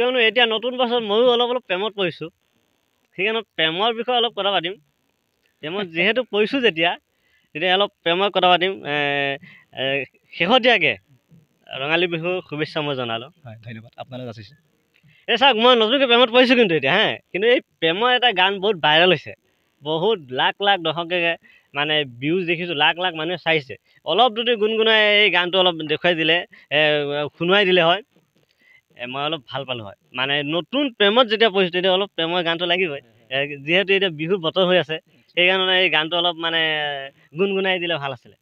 কিয়নো এতিয়া নতুন বছৰত ময়ো অলপ প্ৰেমত পৰিছোঁ, সেইকাৰণে প্ৰেমৰ বিষয়ে অলপ কথা পাতিম। প্ৰেমত যিহেতু পৰিছোঁ যেতিয়া অলপ প্ৰেমৰ কথা পাতিম। শেহতীয়াকৈ ৰঙালী বিহুৰ শুভেচ্ছা মই জনালোঁ। হয়, ধন্যবাদ, আপোনালৈ যাচিছোঁ। এই চাওক, মই নতুনকৈ প্ৰেমত পৰিছোঁ কিন্তু এতিয়া কিন্তু এই প্ৰেমৰ এটা গান বহুত ভাইৰেল হৈছে, বহুত লাখ লাখ দৰ্শকে মানে ভিউজ দেখিছোঁ, লাখ লাখ মানুহে চাইছে। অলপ যদি গুণগুণাই এই গানটো অলপ দেখুৱাই দিলে, শুনুৱাই দিলে হয়, মই অলপ ভাল পালোঁ হয়। মানে নতুন প্ৰেমত যেতিয়া পৰিছোঁ তেতিয়া অলপ প্ৰেমৰ গানটো লাগিবই, যিহেতু এতিয়া বিহুৰ বতৰ হৈ আছে, সেইকাৰণে এই গানটো অলপ মানে গুণগুণাই দিলে ভাল আছিলে।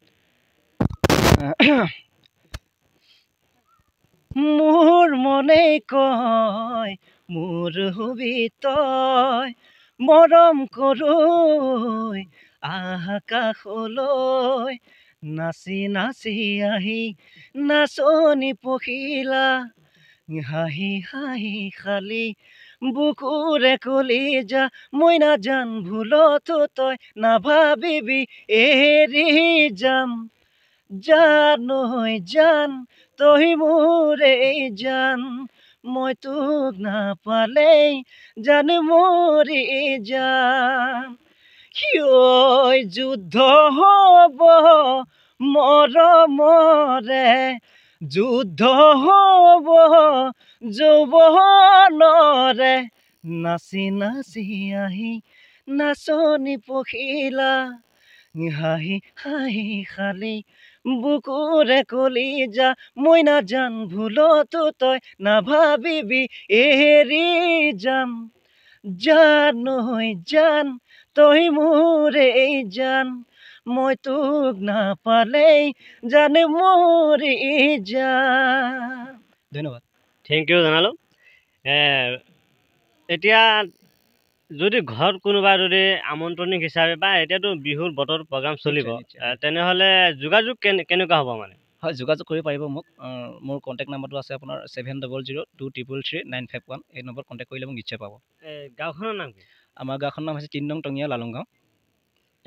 মোৰ মনে কয় মোৰ হবি তই, মৰম কৰোঁ আকাশলৈ, নাচি নাচি আহি নাচনি পখিলা, হাঁহি হাঁহি খালি বুকুৰে কলিজা, মই নাজান ভুলতো তই নাভাবিবি এৰি যাম, জান ঐ জান তই মোৰে জান, মই তোক নাপালেই জান মৰি যাম, কিয় যুদ্ধ হ'ব মৰমৰে, যুদ্ধ হ'ব যৌৱনৰে, নাচি নাচি আহি নাচনি পখিলা, হাঁহি হাঁহি খালি বুকুৰে কলিজা, মই নাজান ভুলতো তই নাভাবিবি এৰি যাম, জান ঐ জান তই মোৰে জান, মই তোক নাপালেই জান মৰি যাম। ধন্যবাদ। থেংক ইউ জনালোঁ। এতিয়া যদি ঘৰত কোনোবা যদি আমন্ত্ৰণিক হিচাপে বা এতিয়াতো বিহুৰ বতৰ প্ৰগ্ৰাম চলিব, তেনেহ'লে যোগাযোগ কেনেকুৱা হ'ব মানে? হয়, যোগাযোগ কৰিব পাৰিব মোক। মোৰ কণ্টেক্ট নাম্বাৰটো আছে আপোনাৰ 7002333951। এই নম্বৰত কণ্টেক্ট কৰিলে মোক নিশ্চয় পাব। গাঁওখনৰ নাম কি? আমাৰ গাঁওখনৰ নাম হৈছে ৩ নং টঙীয়া লালুং গাঁও,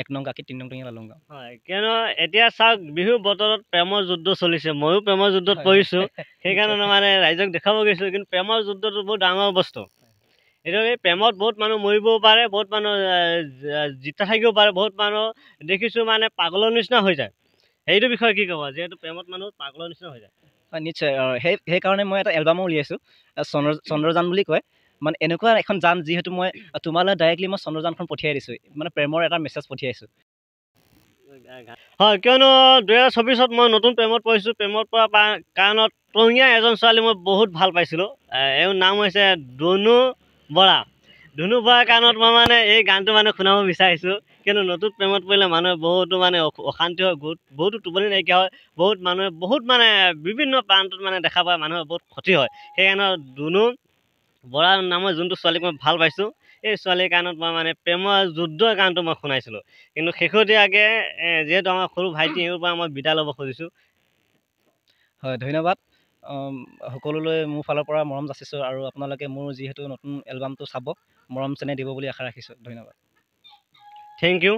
১ নং কাকি ৩ নং টঙীয়া লালুং গাঁও। হয়, কিয়নো এতিয়া চাওক, বিহুৰ বতৰত প্ৰেমৰ যুদ্ধ চলিছে, ময়ো প্ৰেমৰ যুদ্ধত পৰিছোঁ, সেইকাৰণে মানে ৰাইজক দেখাব গৈছোঁ। কিন্তু প্ৰেমৰ যুদ্ধটো বহুত ডাঙৰ বস্তু। এতিয়া এই প্ৰেমত বহুত মানুহ মৰিবও পাৰে, বহুত মানুহ জিতা থাকিব পাৰে, বহুত মানুহ দেখিছোঁ মানে পাগলৰ নিচিনা হৈ যায়। সেইটো বিষয়ে কি ক'ব, যিহেতু প্ৰেমত মানুহ পাগলৰ নিচিনা হৈ যায়? হয়, নিশ্চয়। সেইকাৰণে মই এটা এলবামো উলিয়াইছোঁ, চন্দ্ৰযান বুলি কয়। মানে এনেকুৱা এখন যান, যিহেতু মই তোমালৈ ডাইৰেক্টলি মই চন্দ্ৰযানখন পঠিয়াই দিছোঁ, মানে প্ৰেমৰ এটা মেছেজ পঠিয়াইছোঁ। হয়, কিয়নো 2024ত মই নতুন প্ৰেমত পৰিছোঁ। প্ৰেমত পৰা কাৰণত টঙীয়া এজন ছোৱালী মই বহুত ভাল পাইছিলোঁ। এওঁৰ নাম হৈছে ধুনু বৰা। ধুনু বৰাৰ কাৰণত মই মানে এই গানটো মানে শুনাব বিচাৰিছোঁ, কিয়নো নতুন প্ৰেমত পৰিলে মানুহে বহুতো মানে অশান্তি হয়, বহুতো টোপনি নাইকিয়া হয়, বহুত মানুহে বহুত মানে বিভিন্ন প্ৰান্তত মানে দেখা পায়, মানুহৰ বহুত ক্ষতি হয়। সেইকাৰণে ধুনু বৰা নামৰ যোনটো ছোৱালীক মই ভাল পাইছোঁ, এই ছোৱালীৰ কাৰণত মই মানে প্ৰেমৰ যুদ্ধৰ গানটো মই শুনাইছিলোঁ। কিন্তু শেহতীয়াকৈ যিহেতু আমাৰ সৰু ভাইটি, এওঁৰ পৰা মই বিদায় ল'ব খুজিছোঁ। হয়, ধন্যবাদ। সকলোলৈ মোৰ ফালৰ পৰা মৰম যাচিছোঁ, আৰু আপোনালোকে মোৰ যিহেতু নতুন এলবামটো চাব, মৰম চেনেহ দিব বুলি আশা ৰাখিছোঁ। ধন্যবাদ। Thank U.